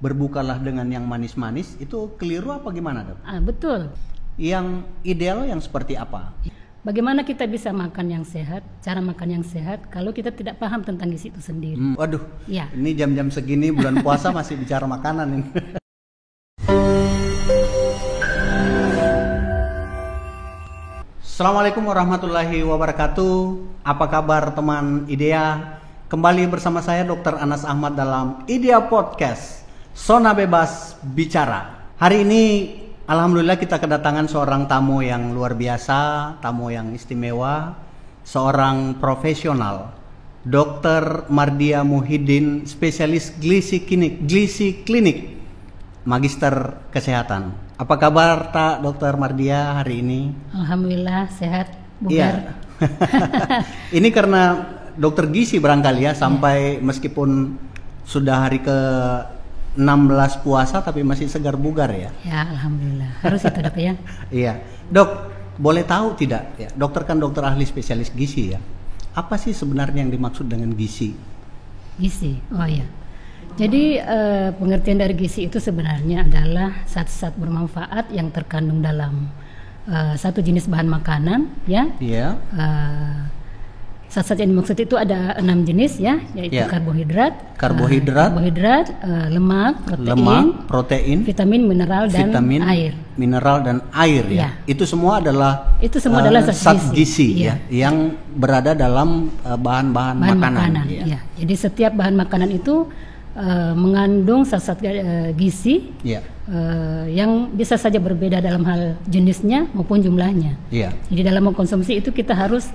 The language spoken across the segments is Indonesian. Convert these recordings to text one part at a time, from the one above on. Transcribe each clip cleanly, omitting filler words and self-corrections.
berbukalah dengan yang manis-manis, itu keliru apa gimana, Dok? Betul. Yang ideal yang seperti apa? Bagaimana kita bisa makan yang sehat, cara makan yang sehat kalau kita tidak paham tentang gizi itu sendiri. Waduh, ya. Ini jam-jam segini bulan puasa masih bicara makanan ini. Assalamualaikum warahmatullahi wabarakatuh. Apa kabar teman IDEA? Kembali bersama saya Dr. Anas Ahmad dalam IDEA Podcast, Zona Bebas Bicara. Hari ini alhamdulillah kita kedatangan seorang tamu yang luar biasa, tamu yang istimewa, seorang profesional, Dr. Mardia Muhyiddin, spesialis gizi klinik, magister kesehatan. Apa kabar Tak Dr. Mardia hari ini? Alhamdulillah sehat, bugar. Iya. Ini karena dokter gizi barangkali ya, sampai meskipun sudah hari ke 16 puasa tapi masih segar bugar ya. Ya, alhamdulillah. Harus itu, Dok ya. Iya. Dok, boleh tahu tidak ya? Dokter kan dokter ahli spesialis gizi ya. Apa sih sebenarnya yang dimaksud dengan gizi? Gizi. Oh ya. Jadi pengertian dari gizi itu sebenarnya adalah zat-zat bermanfaat yang terkandung dalam satu jenis bahan makanan ya. Iya. Zat-zat yang dimaksud itu ada 6 jenis ya, yaitu karbohidrat, lemak, protein, vitamin, mineral dan air ya. Itu semua adalah zat gizi ya, yang berada dalam bahan-bahan makanan. Ya. Jadi setiap bahan makanan itu mengandung zat-zat gizi yang bisa saja berbeda dalam hal jenisnya maupun jumlahnya. Jadi dalam mengkonsumsi itu kita harus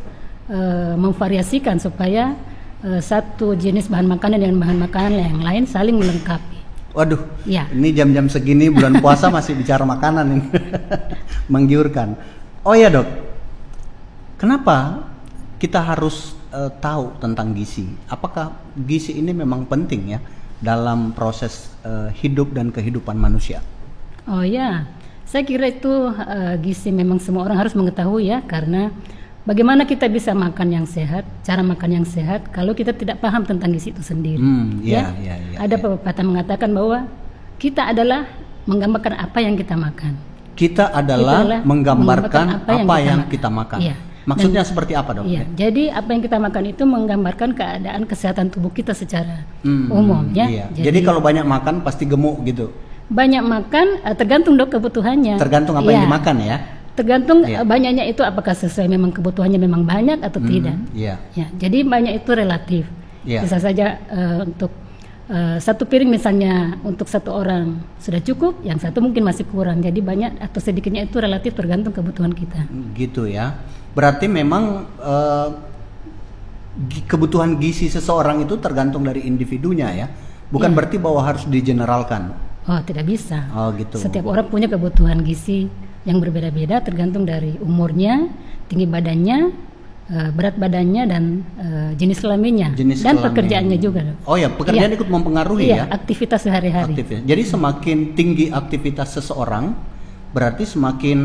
memvariasikan supaya satu jenis bahan makanan dengan bahan makanan yang lain saling melengkapi. Waduh, ini jam-jam segini bulan puasa masih bicara makanan ini. Menggiurkan. Oh ya Dok, kenapa kita harus tahu tentang gizi? Apakah gizi ini memang penting ya dalam proses hidup dan kehidupan manusia? Oh ya, saya kira itu gizi memang semua orang harus mengetahui ya, karena bagaimana kita bisa makan yang sehat, cara makan yang sehat kalau kita tidak paham tentang gizi itu sendiri. Ada pepatah mengatakan bahwa kita adalah menggambarkan apa yang kita makan. Kita adalah menggambarkan apa yang kita makan. Iya. Maksudnya seperti apa Dok? Iya. Jadi apa yang kita makan itu menggambarkan keadaan kesehatan tubuh kita secara umum ya. Iya. Jadi kalau banyak makan pasti gemuk gitu. Banyak makan tergantung Dok kebutuhannya. Tergantung apa yang dimakan ya. Tergantung banyaknya itu apakah sesuai memang kebutuhannya memang banyak atau tidak. Ya, jadi banyak itu relatif. Bisa saja untuk satu piring misalnya untuk satu orang sudah cukup, yang satu mungkin masih kurang. Jadi banyak atau sedikitnya itu relatif tergantung kebutuhan kita. Gitu ya. Berarti memang kebutuhan gizi seseorang itu tergantung dari individunya ya. Bukan berarti bahwa harus digeneralkan. Oh, tidak bisa. Oh, gitu. Setiap orang punya kebutuhan gizi yang berbeda-beda tergantung dari umurnya, tinggi badannya, berat badannya dan jenis kelaminnya dan pekerjaannya juga. Oh ya, pekerjaan ikut mempengaruhi ya. Aktivitas sehari-hari. Jadi semakin tinggi aktivitas seseorang, berarti semakin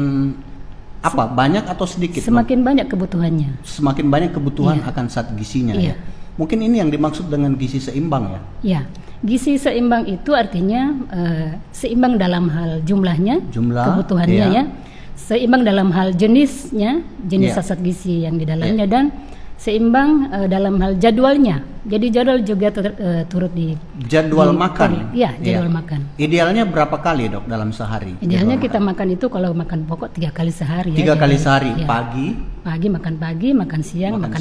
banyak atau sedikit? Semakin banyak kebutuhannya. Semakin banyak kebutuhan akan zat gizinya ya. Mungkin ini yang dimaksud dengan gizi seimbang ya. Iya. Gizi seimbang itu artinya seimbang dalam hal jumlah kebutuhannya ya, seimbang dalam hal jenis zat gizi yang di dalamnya dan seimbang dalam hal jadwalnya. Jadi jadwal juga turut di jadwal makan. Iya, jadwal makan. Idealnya berapa kali Dok dalam sehari? Idealnya kita makan itu kalau makan pokok 3 kali sehari. 3 kali sehari, pagi makan siang, makan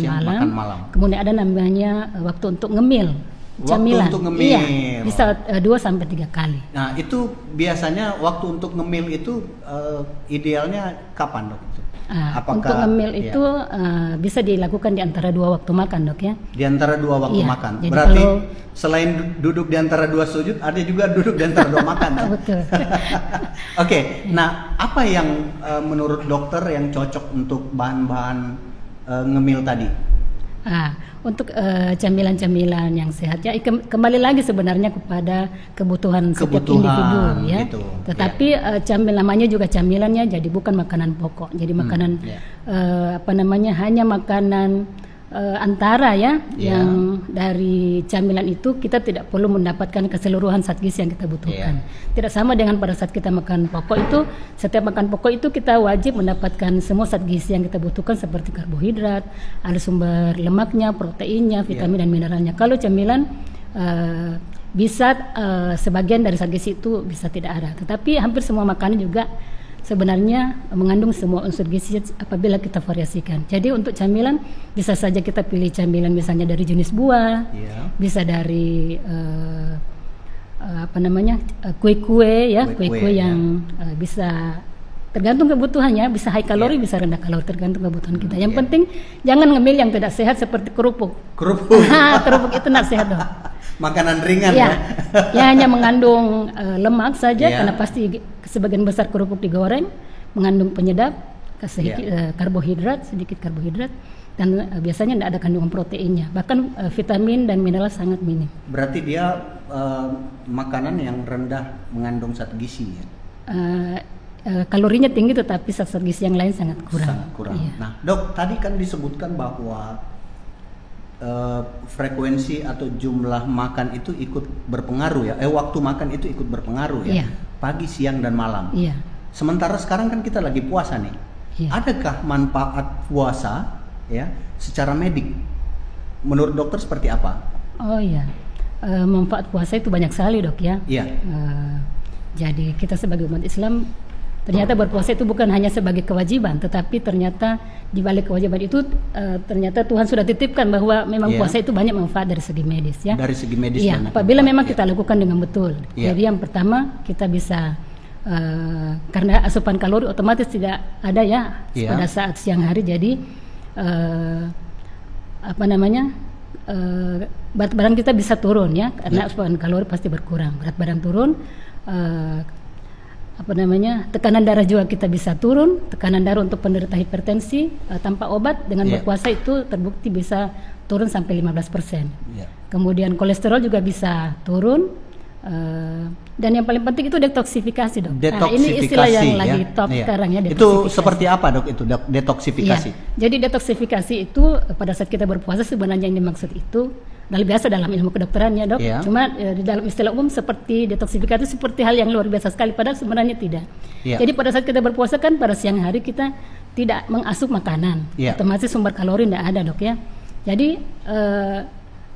malam. Kemudian ada namanya waktu untuk ngemil. Camilan. Waktu untuk ngemil. Iya, bisa 2-3 kali. Nah, itu biasanya waktu untuk ngemil itu idealnya kapan Dok? Untuk ngemil itu bisa dilakukan di antara 2 waktu makan Dok ya. Di antara 2 waktu makan. Jadi berarti selain duduk di antara 2 sujud, ada juga duduk di antara 2 makan. Betul. Oke. Nah, apa yang menurut dokter yang cocok untuk bahan-bahan ngemil tadi? Untuk camilan-camilan yang sehat ya kembali lagi sebenarnya kepada kebutuhan setiap individu ya. Gitu. Tetapi namanya juga camilannya, jadi bukan makanan pokok. Jadi makanan hanya makanan antara yang dari camilan itu kita tidak perlu mendapatkan keseluruhan zat gizi yang kita butuhkan. Tidak sama dengan pada saat kita makan pokok itu, setiap makan pokok itu kita wajib mendapatkan semua zat gizi yang kita butuhkan seperti karbohidrat, ada sumber lemaknya, proteinnya, vitamin dan mineralnya. Kalau camilan bisa sebagian dari zat gizi itu bisa tidak ada, tetapi hampir semua makanan juga sebenarnya mengandung semua unsur gizi apabila kita variasikan. Jadi untuk camilan bisa saja kita pilih camilan misalnya dari jenis buah, bisa dari kue-kue yang bisa tergantung kebutuhannya, bisa high kalori, bisa rendah kalori, tergantung kebutuhan kita. Yang penting jangan ngemil yang tidak sehat seperti kerupuk. Kerupuk itu tidak sehat dong. Makanan ringan ya hanya mengandung lemak saja, karena pasti sebagian besar kerupuk digoreng, mengandung penyedap, sedikit karbohidrat, dan biasanya tidak ada kandungan proteinnya, bahkan vitamin dan mineral sangat minim. Berarti dia makanan yang rendah mengandung zat gizi ya? Kalorinya tinggi tetapi zat gizi yang lain sangat kurang. Iya. Nah dok, tadi kan disebutkan bahwa frekuensi atau jumlah makan itu ikut berpengaruh ya. Waktu makan itu ikut berpengaruh ya. Pagi, siang dan malam. Sementara sekarang kan kita lagi puasa nih. Adakah manfaat puasa ya secara medik? Menurut dokter seperti apa? Manfaat puasa itu banyak sekali dok ya. Jadi kita sebagai umat Islam ternyata berpuasa itu bukan hanya sebagai kewajiban, tetapi ternyata di balik kewajiban itu ternyata Tuhan sudah titipkan bahwa memang puasa itu banyak manfaat dari segi medis ya. Dari segi medis. Apabila memang kita lakukan dengan betul. Jadi yang pertama kita bisa karena asupan kalori otomatis tidak ada ya pada saat siang hari. Jadi berat badan kita bisa turun ya, karena asupan kalori pasti berkurang. Berat badan turun. Tekanan darah juga kita bisa turun, tekanan darah untuk penderita hipertensi tanpa obat dengan berpuasa itu terbukti bisa turun sampai 15%. Kemudian kolesterol juga bisa turun, dan yang paling penting itu detoksifikasi dok. Ini istilah yang lagi top sekarang ya. Itu seperti apa dok itu detoksifikasi? Jadi detoksifikasi itu pada saat kita berpuasa sebenarnya yang dimaksud itu biasa dalam ilmu kedokteran ya dok. Cuma di dalam istilah umum seperti detoksifikasi seperti hal yang luar biasa sekali, padahal sebenarnya tidak. Jadi pada saat kita berpuasa kan pada siang hari kita tidak mengasup makanan, otomatis sumber kalori tidak ada dok ya. Jadi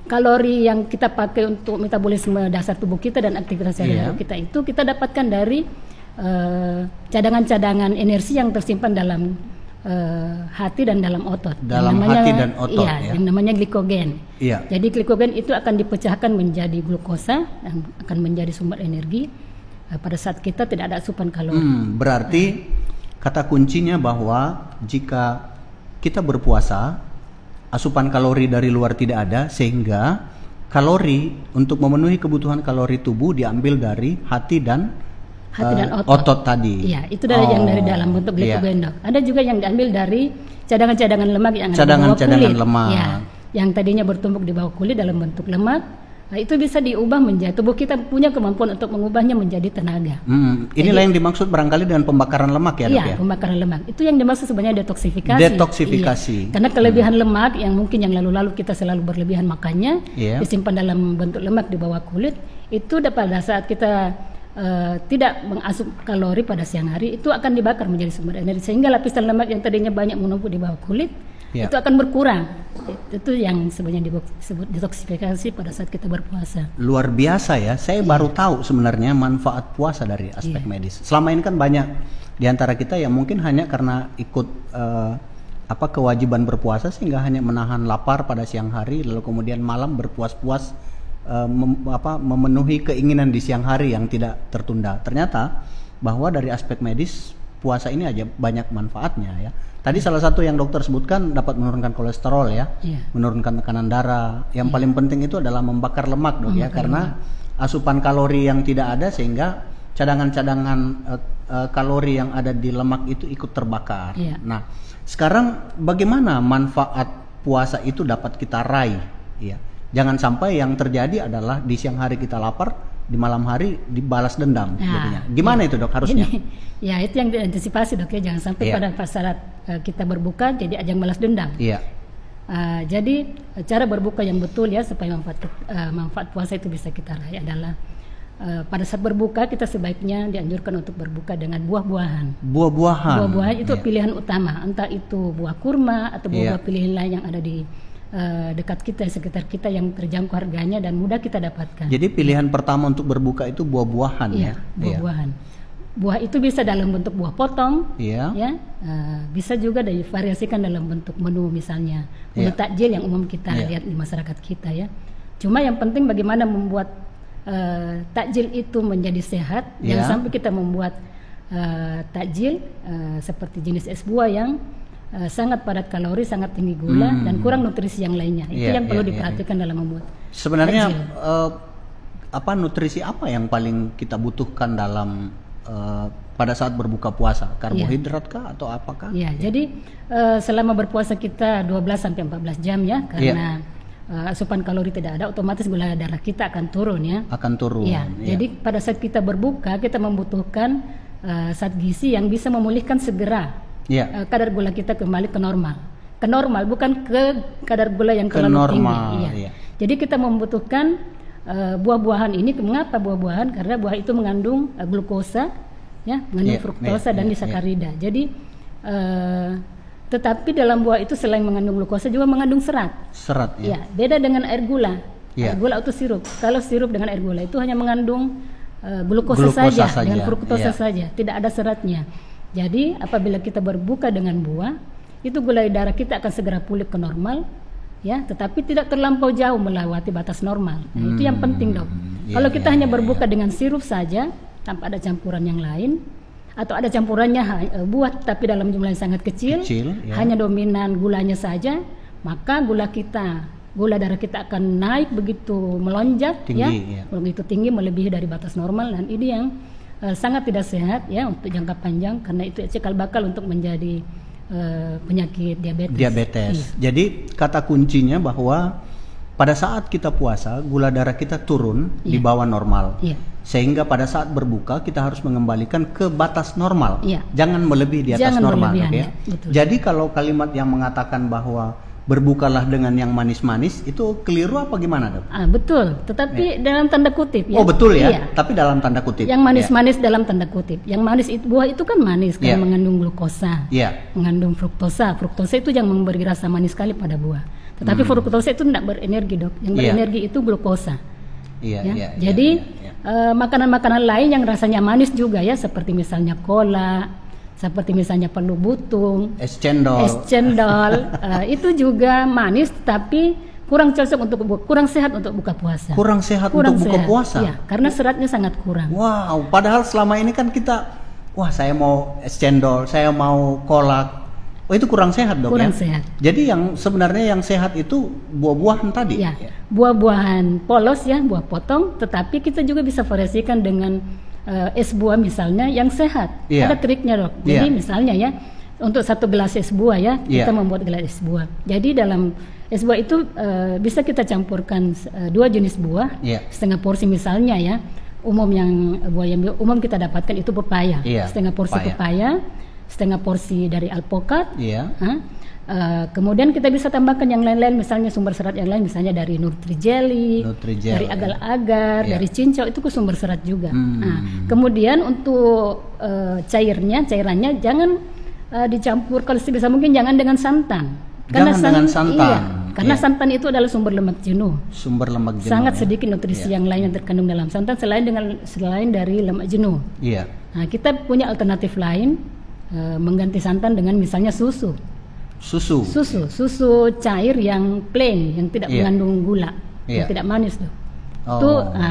kalori yang kita pakai untuk metabolisme dasar tubuh kita dan aktivitas sehari-hari kita itu kita dapatkan dari cadangan-cadangan energi yang tersimpan dalam hati dan dalam otot. Yang namanya glikogen. Jadi glikogen itu akan dipecahkan menjadi glukosa dan akan menjadi sumber energi pada saat kita tidak ada asupan kalori. Berarti kata kuncinya bahwa jika kita berpuasa, asupan kalori dari luar tidak ada, sehingga kalori untuk memenuhi kebutuhan kalori tubuh diambil dari hati dan otot tadi. Iya, itu yang dari dalam bentuk glikogen dok. Ada juga yang diambil dari cadangan-cadangan lemak yang ada di bawah kulit. Yang tadinya bertumpuk di bawah kulit dalam bentuk lemak. Itu bisa diubah menjadi, tubuh kita punya kemampuan untuk mengubahnya menjadi tenaga. Inilah yang dimaksud barangkali dengan pembakaran lemak ya dok ya? Iya, pembakaran lemak. Itu yang dimaksud sebenarnya detoksifikasi. Detoksifikasi. Karena kelebihan lemak yang mungkin yang lalu-lalu kita selalu berlebihan makannya, disimpan dalam bentuk lemak di bawah kulit, itu pada saat kita tidak mengasup kalori pada siang hari itu akan dibakar menjadi sumber energi, sehingga lapisan lemak yang tadinya banyak menumpuk di bawah kulit itu akan berkurang. Itu yang sebenarnya disebut detoksifikasi pada saat kita berpuasa. Luar biasa ya, saya baru tahu sebenarnya manfaat puasa dari aspek medis. Selama ini kan banyak di antara kita yang mungkin hanya karena ikut kewajiban berpuasa sehingga hanya menahan lapar pada siang hari, lalu kemudian malam berpuas-puas memenuhi keinginan di siang hari yang tidak tertunda. Ternyata bahwa dari aspek medis puasa ini aja banyak manfaatnya ya. Tadi salah satu yang dokter sebutkan dapat menurunkan kolesterol ya, menurunkan tekanan darah. Yang paling penting itu adalah membakar lemak dok ya, karena asupan kalori yang tidak ada sehingga cadangan-cadangan kalori yang ada di lemak itu ikut terbakar. Nah, sekarang bagaimana manfaat puasa itu dapat kita raih ya? Jangan sampai yang terjadi adalah di siang hari kita lapar, di malam hari dibalas dendam. Gimana itu dok harusnya? Itu yang diantisipasi dok ya, jangan sampai pada saat kita berbuka jadi ajang balas dendam. Jadi cara berbuka yang betul ya supaya manfaat puasa itu bisa kita raih adalah pada saat berbuka kita sebaiknya dianjurkan untuk berbuka dengan buah-buahan. Buah-buahan itu pilihan utama, entah itu buah kurma atau buah-buah pilihan lain yang ada di dekat kita, sekitar kita yang terjangkau harganya dan mudah kita dapatkan. Jadi pilihan pertama untuk berbuka itu buah-buahan ya. Buah-buahan. Buah itu bisa dalam bentuk buah potong, bisa juga divariasikan dalam bentuk menu misalnya menu takjil yang umum kita lihat di masyarakat kita ya. Cuma yang penting bagaimana membuat takjil itu menjadi sehat, jangan sampai kita membuat takjil seperti jenis es buah yang sangat padat kalori, sangat tinggi gula dan kurang nutrisi yang lainnya. Itu yang perlu diperhatikan dalam membuat. Sebenarnya nutrisi apa yang paling kita butuhkan dalam pada saat berbuka puasa? Karbohidrat kah atau apakah? Jadi selama berpuasa kita 12 sampai 14 jam ya, karena asupan kalori tidak ada, otomatis gula darah kita akan turun ya. Jadi pada saat kita berbuka kita membutuhkan zat gizi yang bisa memulihkan segera kadar gula kita kembali ke normal. Ke normal, bukan ke kadar gula yang terlalu tinggi. Jadi kita membutuhkan buah-buahan ini. Mengapa buah-buahan? Karena buah itu mengandung glukosa, mengandung fruktosa dan disakarida. Jadi tetapi dalam buah itu selain mengandung glukosa juga mengandung serat. Beda dengan air gula. Air gula atau sirup. Kalau sirup dengan air gula itu hanya mengandung glukosa saja dengan fruktosa saja, tidak ada seratnya. Jadi apabila kita berbuka dengan buah, itu gula darah kita akan segera pulih ke normal. Tetapi tidak terlampau jauh melewati batas normal. Nah, itu yang penting dok. Kalau kita hanya berbuka dengan sirup saja tanpa ada campuran yang lain, atau ada campurannya buah tapi dalam jumlah yang sangat kecil hanya dominan gulanya saja, maka gula darah kita akan naik begitu melonjak, begitu tinggi melebihi dari batas normal, dan ini yang sangat tidak sehat untuk jangka panjang, karena itu cikal bakal untuk menjadi penyakit diabetes. Jadi kata kuncinya bahwa pada saat kita puasa gula darah kita turun di bawah normal, sehingga pada saat berbuka kita harus mengembalikan ke batas normal, jangan melebihi di atas normal. Jadi kalau kalimat yang mengatakan bahwa berbukalah dengan yang manis-manis itu keliru apa gimana dok? Betul, tetapi dalam tanda kutip ya. Oh betul ya, tapi dalam tanda kutip. Yang manis-manis dalam tanda kutip. Yang manis itu, buah itu kan manis karena mengandung glukosa, mengandung fruktosa. Fruktosa itu yang memberi rasa manis sekali pada buah. Tetapi fruktosa itu tidak berenergi dok. Yang berenergi itu glukosa. Jadi makanan-makanan lain yang rasanya manis juga ya, seperti misalnya cola, seperti misalnya perlu butung, es cendol, itu juga manis tapi kurang cocok kurang sehat untuk buka puasa. Kurang sehat untuk buka puasa? Ya, karena seratnya sangat kurang. Wow, padahal selama ini kan kita, saya mau es cendol, saya mau kolak, itu kurang sehat dok. Kurang sehat. Jadi yang sebenarnya yang sehat itu buah-buahan tadi. Buah-buahan polos buah potong, tetapi kita juga bisa variasikan dengan es buah misalnya yang sehat. Ada triknya dok. Jadi misalnya untuk 1 gelas es buah kita membuat gelas es buah. Jadi dalam es buah itu bisa kita campurkan 2 jenis buah, setengah porsi misalnya buah yang umum kita dapatkan itu pepaya, setengah porsi pepaya, setengah porsi dari alpukat. Kemudian kita bisa tambahkan yang lain-lain, misalnya sumber serat yang lain, misalnya dari Nutrijeli, dari agar-agar, dari cincau, itu sumber serat juga. Kemudian untuk cairannya jangan dicampur, kalau sebisa mungkin jangan dengan santan. Karena santan itu adalah sumber lemak jenuh. Sangat sedikit nutrisi yang lain yang terkandung dalam santan selain dari lemak jenuh. Nah, kita punya alternatif lain, mengganti santan dengan misalnya susu cair yang plain, yang tidak mengandung gula, yang tidak manis tuh.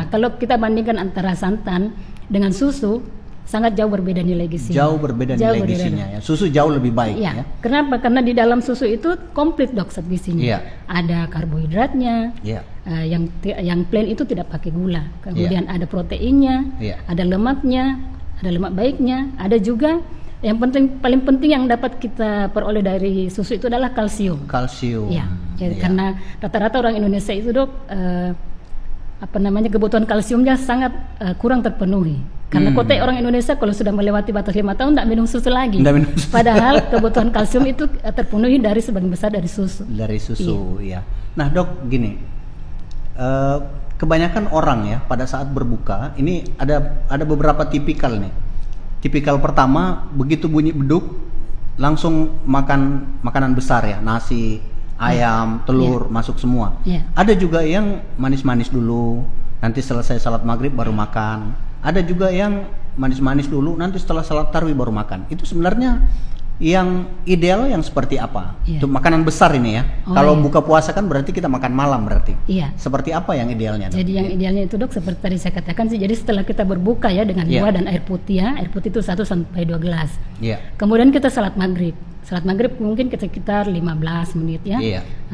Kalau kita bandingkan antara santan dengan susu, sangat jauh berbeda nilai gizinya. Jauh berbeda nilai gizinya. Susu jauh lebih baik. Kenapa? Karena di dalam susu itu komplit dok zat gizinya. Ada karbohidratnya, yang plain itu tidak pakai gula. Kemudian ada proteinnya, ada lemaknya, ada lemak baiknya, ada juga yang paling penting yang dapat kita peroleh dari susu itu adalah kalsium. Jadi karena rata-rata orang Indonesia itu dok, kebutuhan kalsiumnya sangat kurang terpenuhi. Karena kote orang Indonesia kalau sudah melewati batas 5 tahun tidak minum susu lagi. Padahal kebutuhan kalsium itu terpenuhi dari sebagian besar dari susu. Dari susu, ya. Nah dok, gini, kebanyakan orang ya pada saat berbuka ini ada beberapa tipikal nih. Tipikal pertama, begitu bunyi beduk langsung makan makanan besar ya, nasi, ayam, telur, masuk semua. Ada juga yang manis-manis dulu, nanti selesai salat maghrib baru makan. Ada juga yang manis-manis dulu, nanti setelah salat tarawih baru makan. Itu sebenarnya yang ideal yang seperti apa? Itu makanan besar ini ya. Kalau buka puasa kan berarti kita makan malam berarti. Seperti apa yang idealnya? Dok? Jadi yang idealnya itu dok seperti tadi saya katakan sih. Jadi setelah kita berbuka ya dengan buah dan air putih ya. Air putih itu 1 sampai 2 gelas. Kemudian kita salat maghrib. Salat maghrib mungkin sekitar 15 menit ya.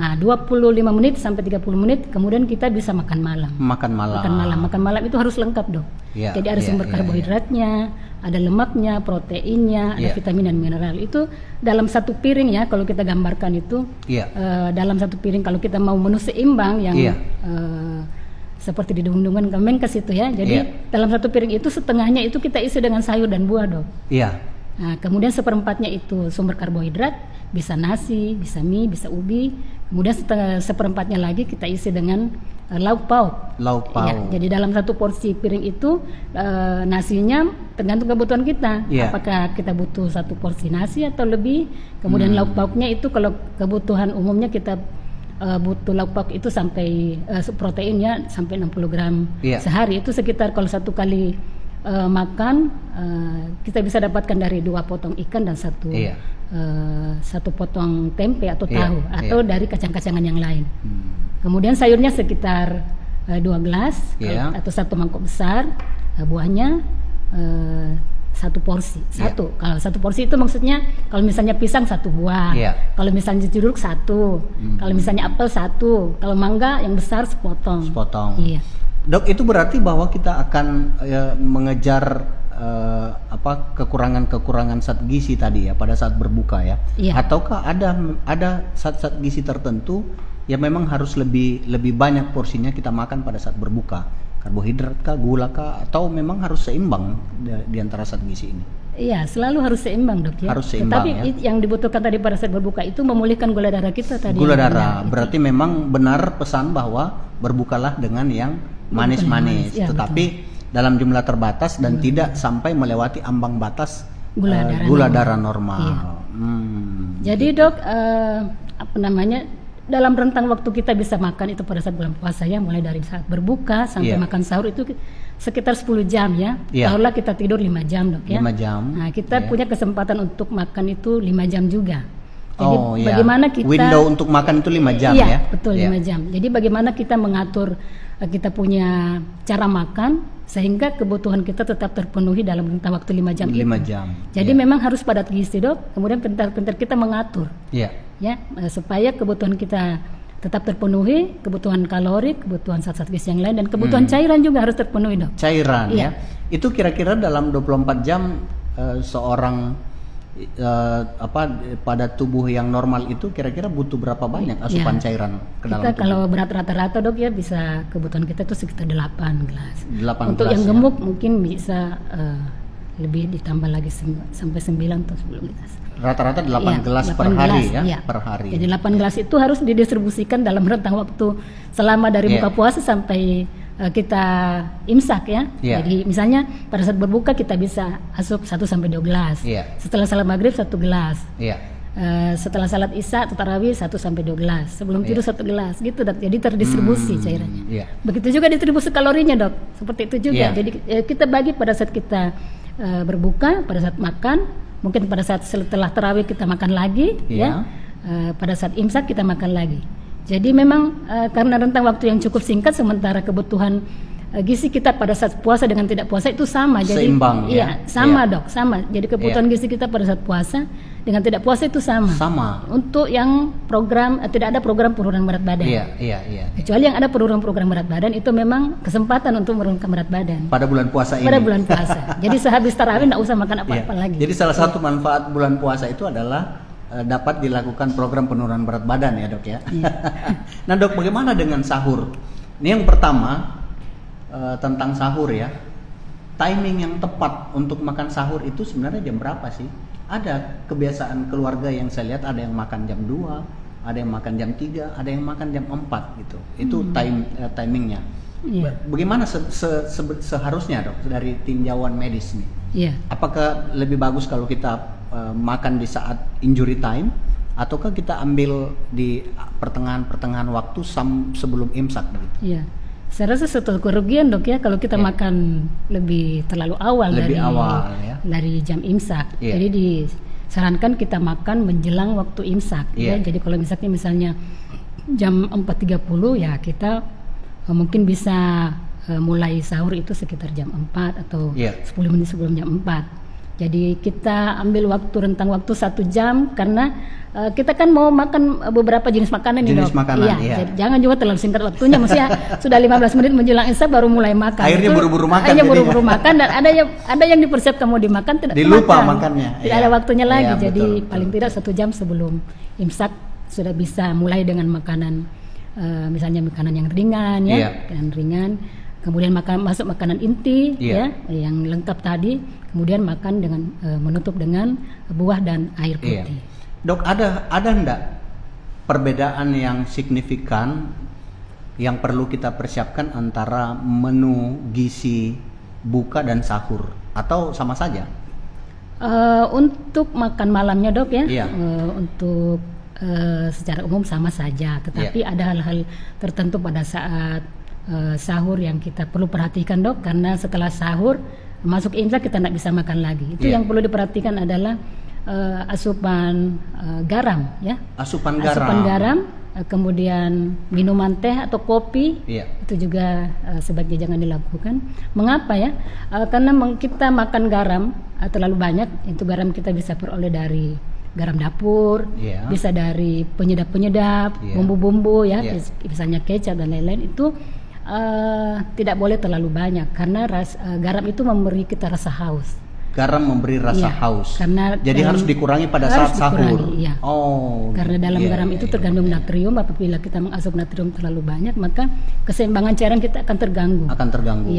Nah, 25 menit sampai 30 menit kemudian kita bisa makan malam. Makan malam itu harus lengkap dok. Jadi ada sumber karbohidratnya, ada lemaknya, proteinnya, ada vitamin dan mineral. Itu dalam satu piring ya, kalau kita gambarkan itu dalam satu piring kalau kita mau menu seimbang yang seperti di Dungdungan Kemenkes itu ya. Jadi dalam satu piring itu setengahnya itu kita isi dengan sayur dan buah dok. Nah, kemudian seperempatnya itu sumber karbohidrat, bisa nasi, bisa mie, bisa ubi. Kemudian seperempatnya lagi kita isi dengan lauk pauk. Jadi dalam satu porsi piring itu nasinya tergantung kebutuhan kita. Apakah kita butuh satu porsi nasi atau lebih. Kemudian lauk pauknya itu kalau kebutuhan umumnya kita butuh lauk pauk itu sampai proteinnya sampai 60 gram sehari. Itu sekitar kalau satu kali makan kita bisa dapatkan dari 2 potong ikan dan satu potong tempe atau tahu atau dari kacang-kacangan yang lain. Kemudian sayurnya sekitar 2 gelas atau 1 mangkok besar, buahnya 1 porsi. Kalau 1 porsi itu maksudnya kalau misalnya pisang 1 buah, kalau misalnya jeruk 1, kalau misalnya apel 1, kalau mangga yang besar sepotong. Dok, itu berarti bahwa kita akan mengejar kekurangan zat gizi tadi ya pada saat berbuka ya. Ataukah ada zat gizi tertentu yang memang harus lebih banyak porsinya kita makan pada saat berbuka? Karbohidrat kah, gula kah, atau memang harus seimbang di antara zat gizi ini? Iya, selalu harus seimbang dok ya. Harus seimbang. Tapi yang dibutuhkan tadi pada saat berbuka itu memulihkan gula darah kita tadi. Gula darah, berarti memang benar pesan bahwa berbukalah dengan yang manis-manis, tetapi dalam jumlah terbatas dan tidak sampai melewati ambang batas gula darah normal. Jadi dok, dalam rentang waktu kita bisa makan itu pada saat bulan puasa ya, mulai dari saat berbuka sampai makan sahur itu sekitar 10 jam ya. Taruhlah kita tidur 5 jam dok ya. 5 jam. Nah, kita punya kesempatan untuk makan itu 5 jam juga. Jadi bagaimana kita window untuk makan itu 5 jam ya? Betul, 5 jam. Jadi bagaimana kita mengatur kita punya cara makan sehingga kebutuhan kita tetap terpenuhi dalam rentang waktu 5 jam. 5 jam. Jadi memang harus padat gizi dok. Kemudian pintar-pintar kita mengatur. Ya, supaya kebutuhan kita tetap terpenuhi, kebutuhan kalori, kebutuhan zat-zat gizi yang lain dan kebutuhan cairan juga harus terpenuhi dok. Cairan ya. Itu kira-kira dalam 24 jam seorang pada tubuh yang normal itu kira-kira butuh berapa banyak asupan cairan ke dalam kita tubuh? Kalau berat rata-rata dok ya bisa kebutuhan kita itu sekitar 8 gelas. 8 Untuk gelas, yang gemuk mungkin bisa lebih ditambah lagi sampai 9 atau 10 gelas. Rata-rata 8 gelas per hari ya, per hari. Jadi 8 gelas itu harus didistribusikan dalam rentang waktu selama dari buka puasa sampai kita imsak ya. Jadi misalnya pada saat berbuka kita bisa asup 1 sampai 2 gelas. Setelah salat maghrib 1 gelas. Setelah salat isya atau tarawih 1 sampai 2 gelas. Sebelum tidur 1 gelas gitu dok. Jadi terdistribusi cairannya. Begitu juga distribusi kalorinya dok. Seperti itu juga. Jadi kita bagi pada saat kita berbuka, pada saat makan, mungkin pada saat setelah tarawih kita makan lagi pada saat imsak kita makan lagi. Jadi memang karena rentang waktu yang cukup singkat sementara kebutuhan gizi kita pada saat puasa dengan tidak puasa itu sama. Jadi seimbang sama dok, sama. Jadi kebutuhan gizi kita pada saat puasa dengan tidak puasa itu sama. Untuk yang program tidak ada program penurunan berat badan. Kecuali yang ada program berat badan itu memang kesempatan untuk menurunkan berat badan. Pada bulan puasa ini. Pada bulan puasa. Jadi sehabis tarawih tidak usah makan apa-apa lagi. Jadi salah satu manfaat bulan puasa itu adalah dapat dilakukan program penurunan berat badan ya dok ya. Nah dok, bagaimana dengan sahur? Ini yang pertama tentang sahur ya. timing yang tepat untuk makan sahur itu sebenarnya jam berapa sih? Ada kebiasaan keluarga yang saya lihat ada yang makan jam 2, ada yang makan jam 3, ada yang makan jam 4 gitu. Itu timingnya. Yeah. Bagaimana seharusnya dok dari tinjauan medis nih? Yeah. Apakah lebih bagus kalau kita makan di saat injury time, ataukah kita ambil di pertengahan waktu sebelum imsak gitu? Yeah. Saya rasa satu kerugian dok ya kalau kita makan lebih terlalu awal dari jam imsak. Jadi disarankan kita makan menjelang waktu imsak. Ya. Jadi kalau misalnya jam 4.30 ya kita mungkin bisa mulai sahur itu sekitar jam 4 atau 10 menit sebelum jam 4. Jadi kita ambil rentang waktu 1 jam karena kita kan mau makan beberapa jenis makanan nih dok. Jadi jangan juga terlalu singkat waktunya, mestinya sudah 15 menit menjelang imsak baru mulai makan. Akhirnya buru-buru makan dan ada yang dipersiapkan mau dimakan tidak dilupa makannya. Tidak ada waktunya lagi. Jadi paling tidak 1 jam sebelum imsak sudah bisa mulai dengan makanan misalnya makanan yang ringan makanan ringan. Kemudian masuk makanan inti yang lengkap tadi, kemudian makan dengan menutup dengan buah dan air putih. Dok, ada enggak perbedaan yang signifikan yang perlu kita persiapkan antara menu gizi buka dan sahur, atau sama saja? Untuk makan malamnya dok untuk secara umum sama saja, tetapi ada hal-hal tertentu pada saat sahur yang kita perlu perhatikan dok, karena setelah sahur masuk imsak kita tidak bisa makan lagi. Itu yang perlu diperhatikan adalah asupan garam asupan garam, kemudian minuman teh atau kopi itu juga sebaiknya jangan dilakukan. Mengapa ya? Karena kita makan garam terlalu banyak, itu garam kita bisa peroleh dari garam dapur, bisa dari penyedap-penyedap, bumbu-bumbu misalnya kecap dan lain-lain. Itu tidak boleh terlalu banyak karena garam itu memberi kita rasa haus. Garam memberi rasa haus. Jadi harus dikurangi pada saat sahur. Karena dalam garam itu terkandung natrium. Apabila kita mengasup natrium terlalu banyak, maka keseimbangan cairan kita akan terganggu.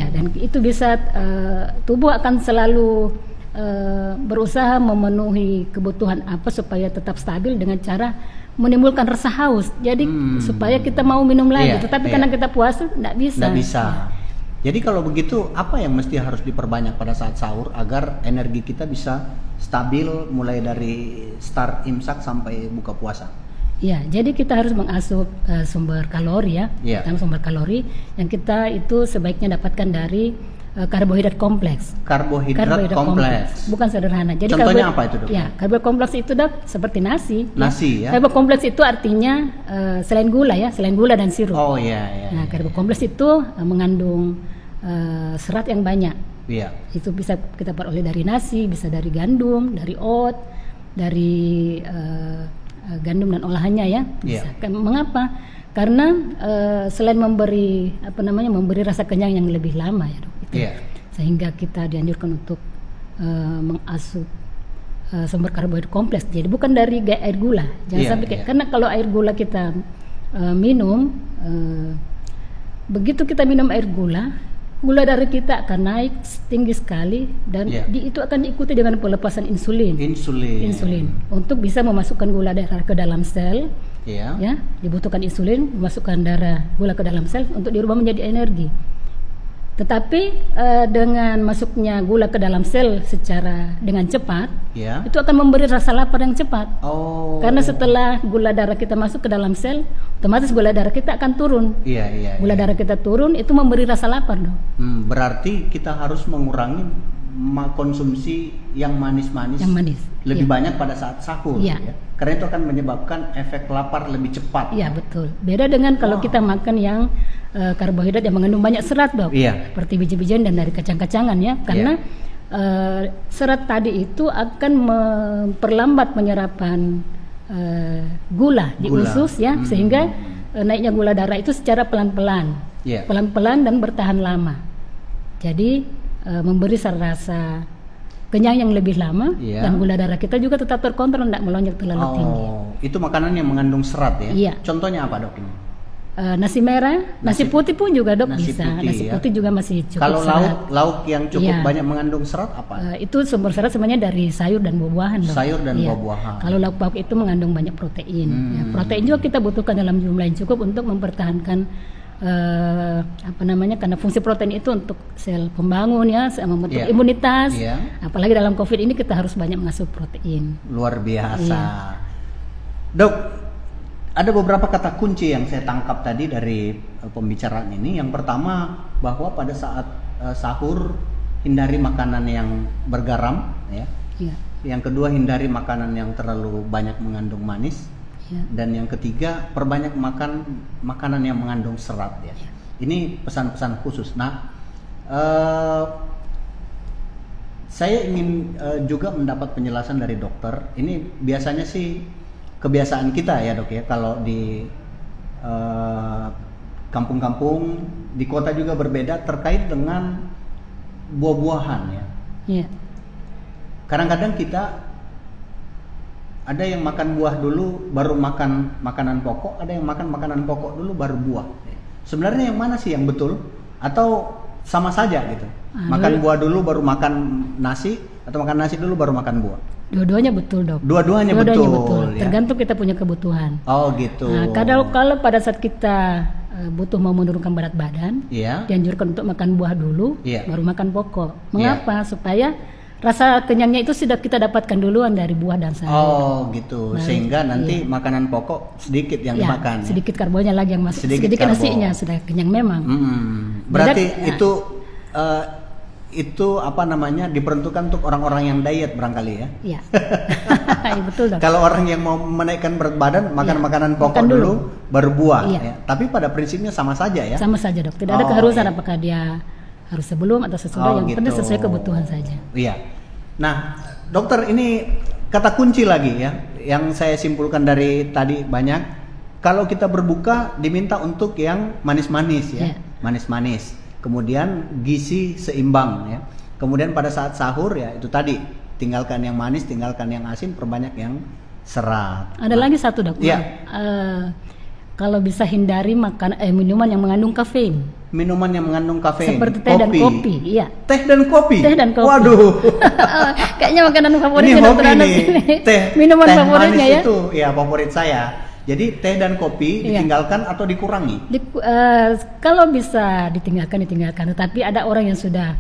Dan itu bisa tubuh akan selalu berusaha memenuhi kebutuhan supaya tetap stabil dengan cara menimbulkan rasa haus. Jadi supaya kita mau minum lagi, tetapi karena kita puasa tidak bisa. Jadi kalau begitu apa yang mesti harus diperbanyak pada saat sahur agar energi kita bisa stabil mulai dari start imsak sampai buka puasa? Ya, jadi kita harus mengasup sumber kalori sumber kalori yang kita itu sebaiknya dapatkan dari karbohidrat kompleks. Karbohidrat kompleks. Bukan sederhana. Jadi contohnya apa itu dok? Ya, karbohidrat kompleks itu dok seperti nasi. Karbohidrat kompleks itu artinya selain gula dan sirup. Nah, karbohidrat kompleks itu mengandung serat yang banyak. Itu bisa kita peroleh dari nasi, bisa dari gandum, dari oat, dari gandum dan olahannya bisa. Mengapa? Karena selain memberi rasa kenyang yang lebih lama dok. Sehingga kita dianjurkan untuk mengasup sumber karbohidrat kompleks. Jadi bukan dari air gula. Jangan sampai karena kalau air gula kita minum, begitu kita minum air gula darah kita akan naik tinggi sekali dan itu akan diikuti dengan pelepasan insulin untuk bisa memasukkan gula darah ke dalam sel. Dibutuhkan insulin memasukkan gula ke dalam sel untuk dirubah menjadi energi. Tetapi dengan masuknya gula ke dalam sel dengan cepat, itu akan memberi rasa lapar yang cepat. Karena setelah gula darah kita masuk ke dalam sel, otomatis gula darah kita akan turun. Gula darah kita turun itu memberi rasa lapar dong. Berarti kita harus mengurangi konsumsi yang manis-manis. Lebih banyak pada saat sahur. Karena itu akan menyebabkan efek lapar lebih cepat. Iya betul. Beda dengan kalau kita makan yang karbohidrat yang mengandung banyak serat dok, seperti biji-bijian dan dari kacang-kacangan karena serat tadi itu akan memperlambat penyerapan gula di usus sehingga naiknya gula darah itu secara pelan-pelan, pelan-pelan dan bertahan lama. Jadi memberi rasa kenyang yang lebih lama dan gula darah kita juga tetap terkontrol, tidak melonjak terlalu tinggi. Itu makanan yang mengandung serat Contohnya apa dok ini? nasi merah, nasi putih pun juga dok nasi bisa. Putih, nasi putih juga masih cukup. Kalau lauk yang cukup banyak mengandung serat apa? Itu sumber serat sebenarnya dari sayur dan buah-buahan dok. Sayur dan buah-buahan. Kalau lauk pauk itu mengandung banyak protein. Protein juga kita butuhkan dalam jumlah yang cukup untuk mempertahankan karena fungsi protein itu untuk sel pembangun ya, membentuk imunitas. Apalagi dalam COVID ini kita harus banyak mengasup protein. Luar biasa. Dok, ada beberapa kata kunci yang saya tangkap tadi dari pembicaraan ini. Yang pertama, bahwa pada saat sahur hindari makanan yang bergaram ya. Yang kedua, hindari makanan yang terlalu banyak mengandung manis. Dan yang ketiga, perbanyak makan makanan yang mengandung serat ya. Ini pesan-pesan khusus. Nah, saya ingin juga mendapat penjelasan dari dokter. Ini biasanya sih kebiasaan kita ya dok ya, kalau di kampung-kampung, di kota juga berbeda terkait dengan buah-buahan ya. Kadang-kadang kita ada yang makan buah dulu baru makan makanan pokok, ada yang makan makanan pokok dulu baru buah. Sebenarnya yang mana sih yang betul? Atau sama saja gitu? Makan buah dulu baru makan nasi, atau makan nasi dulu baru makan buah? Dua-duanya betul dok. Dua-duanya betul. Ya? Tergantung kita punya kebutuhan. Oh gitu. Nah, kalau pada saat kita butuh mau menurunkan berat badan, dianjurkan untuk makan buah dulu, baru makan pokok. Mengapa? Supaya rasa kenyangnya itu sudah kita dapatkan duluan dari buah dan sayur. Oh gitu. Sehingga nanti makanan pokok sedikit yang dimakan. Sedikit karbonnya lagi yang masuk. Sedikit nasinya sudah kenyang memang. Berarti itu apa namanya, diperuntukkan untuk orang-orang yang diet barangkali ya. Iya. Betul dok. Kalau orang yang mau menaikkan berat badan, makan makanan pokok dulu baru buah. Ya. Tapi pada prinsipnya sama saja ya. Sama saja dok. Tidak ada keharusan apakah dia harus sebelum atau sesudah, yang penting sesuai kebutuhan saja. Iya. Nah, dokter, ini kata kunci lagi ya, yang saya simpulkan dari tadi banyak. Kalau kita berbuka diminta untuk yang manis-manis ya, manis-manis. Kemudian gizi seimbang ya. Kemudian pada saat sahur ya itu tadi, tinggalkan yang manis, tinggalkan yang asin, perbanyak yang serat. Ada lagi satu dok. Kalau bisa hindari minuman yang mengandung kafein. Minuman yang mengandung kafein. Seperti teh dan kopi. Iya. Teh dan kopi. Teh dan kopi. Waduh. Kayaknya makanan favoritnya dokter Anas ini. Minuman teh favoritnya manis ya. Itu ya favorit saya. Jadi teh dan kopi ditinggalkan atau dikurangi? Kalau bisa ditinggalkan. Tetapi ada orang yang sudah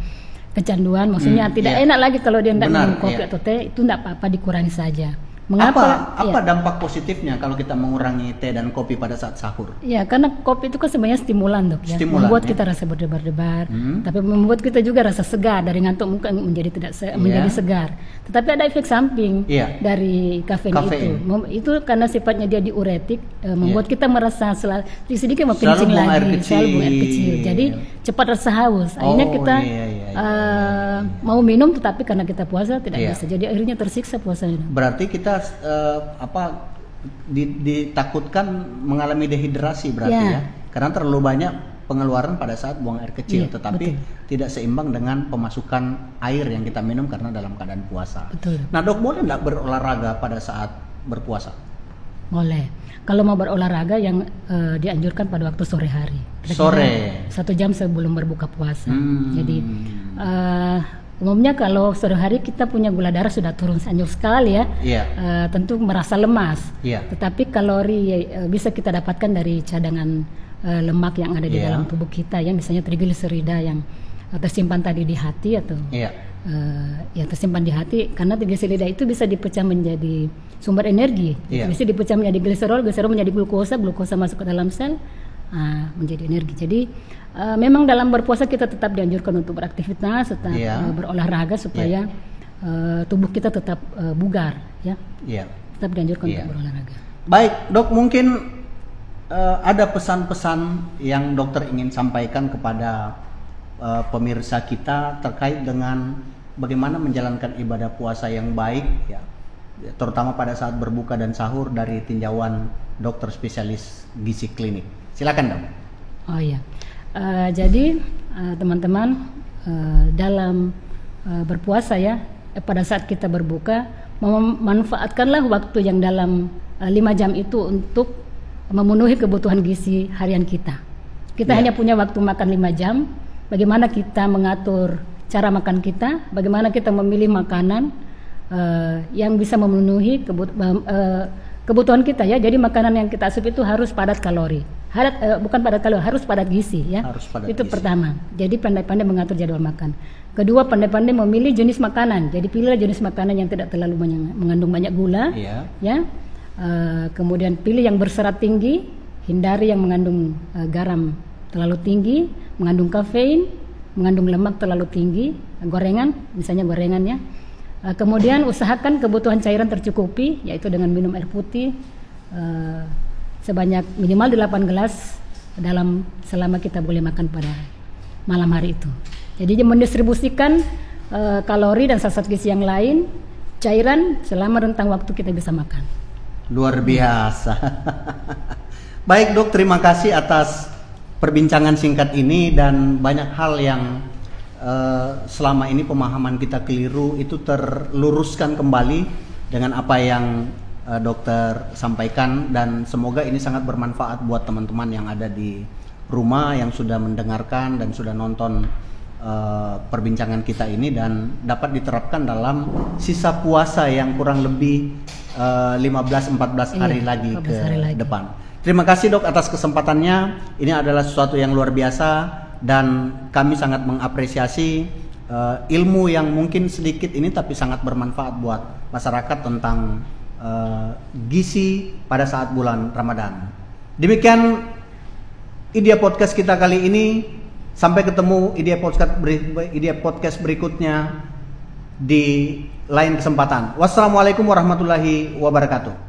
kecanduan, maksudnya tidak enak lagi kalau dia tidak minum kopi atau teh, itu tidak apa-apa, dikurangi saja. Mengapa? Apa dampak positifnya kalau kita mengurangi teh dan kopi pada saat sahur? Ya, karena kopi itu kan sebenarnya stimulan dok ya. Membuat kita rasa berdebar-debar, tapi membuat kita juga rasa segar, dari ngantuk mungkin menjadi menjadi segar. Tetapi ada efek samping dari kafein itu. Itu karena sifatnya dia diuretik, membuat kita merasa sedikit kencing lagi, selalu buang air kecil. Jadi cepat rasa haus. Akhirnya kita mau minum, tetapi karena kita puasa tidak bisa. Jadi akhirnya tersiksa puasanya. Berarti kita ditakutkan mengalami dehidrasi berarti ya, karena terlalu banyak pengeluaran pada saat buang air kecil, tetapi tidak seimbang dengan pemasukan air yang kita minum karena dalam keadaan puasa. Betul. Nah dok, boleh nggak berolahraga pada saat berpuasa? Boleh. Kalau mau berolahraga yang dianjurkan pada waktu sore hari. Sore. 1 jam sebelum berbuka puasa. Jadi umumnya kalau sore hari kita punya gula darah sudah turun anjlok sekali ya, tentu merasa lemas. Tetapi kalori bisa kita dapatkan dari cadangan lemak yang ada di dalam tubuh kita, yang misalnya trigliserida yang tersimpan tadi di hati atau tersimpan di hati, karena trigliserida itu bisa dipecah menjadi sumber energi. Bisa dipecah menjadi gliserol menjadi glukosa masuk ke dalam sel, menjadi energi. Jadi memang dalam berpuasa kita tetap dianjurkan untuk beraktivitas, tetap berolahraga supaya tubuh kita tetap bugar ya. Tetap dianjurkan untuk berolahraga. Baik, dok, mungkin ada pesan-pesan yang dokter ingin sampaikan kepada pemirsa kita terkait dengan bagaimana menjalankan ibadah puasa yang baik ya, terutama pada saat berbuka dan sahur dari tinjauan dokter spesialis gizi klinik. Silakan dok. Oh iya. Jadi teman-teman, dalam berpuasa ya, pada saat kita berbuka, memanfaatkanlah waktu yang dalam 5 jam itu untuk memenuhi kebutuhan gizi harian kita. Kita hanya punya waktu makan 5 jam. Bagaimana kita mengatur cara makan kita, bagaimana kita memilih makanan yang bisa memenuhi kebutuhan kita ya. Jadi makanan yang kita asup itu harus padat kalori. Bukan padat kalori, harus padat gizi ya. Itu gizi. Pertama. Jadi pandai-pandai mengatur jadwal makan. Kedua, pandai-pandai memilih jenis makanan. Jadi pilihlah jenis makanan yang tidak terlalu mengandung banyak gula ya. Kemudian pilih yang berserat tinggi, hindari yang mengandung garam terlalu tinggi, mengandung kafein, mengandung lemak terlalu tinggi, gorengan, misalnya gorengan ya. Kemudian usahakan kebutuhan cairan tercukupi, yaitu dengan minum air putih sebanyak minimal 8 gelas selama kita boleh makan pada malam hari itu. Jadi mendistribusikan kalori dan zat gizi yang lain, cairan selama rentang waktu kita bisa makan. Luar biasa. Baik Dok, terima kasih atas perbincangan singkat ini, dan banyak hal yang selama ini pemahaman kita keliru itu terluruskan kembali dengan apa yang dokter sampaikan, dan semoga ini sangat bermanfaat buat teman-teman yang ada di rumah yang sudah mendengarkan dan sudah nonton perbincangan kita ini, dan dapat diterapkan dalam sisa puasa yang kurang lebih 15-14 hari lagi ke depan. Terima kasih Dok atas kesempatannya. Ini adalah sesuatu yang luar biasa, dan kami sangat mengapresiasi ilmu yang mungkin sedikit ini tapi sangat bermanfaat buat masyarakat tentang gizi pada saat bulan Ramadan. Demikian Idea Podcast kita kali ini. Sampai ketemu Idea Podcast berikutnya di lain kesempatan. Wassalamualaikum warahmatullahi wabarakatuh.